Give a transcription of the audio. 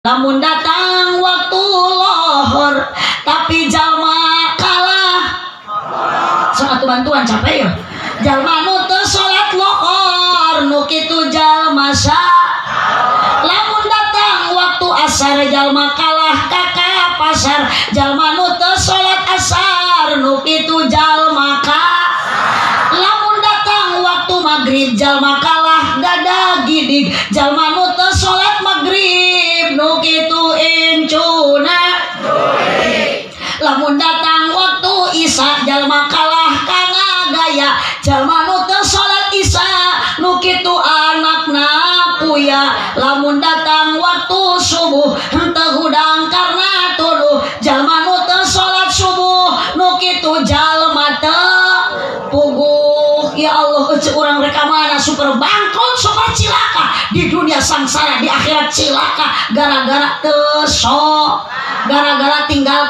Lamun datang waktu lohor tapi jalma kalah. Sok atuh bantuan capek ya. Jalma nu teu salat lohor nu kitu jalma sa. Lamun datang waktu asar jalma kalah ka pasar. Jalma nu teu salat asar nu kitu jalma ka. Lamun datang waktu maghrib jalma kalah gadah gidig. Jalma nu teu salat maghrib nu kitu incuna. Lamun datang waktu isya jalma kalah kana gaya. Jalma nu teu salat isya nu kitu anakna puya. Lamun datang waktu subuh henteu hudang karna tuluh. Jalma nu teu salat subuh nu kitu jalma teu puguh. Ya Allah, urang rek mana super bangkrut, super cilaka di dunia sangsara, di akhirat cilaka gara-gara teu sok, gara-gara tinggal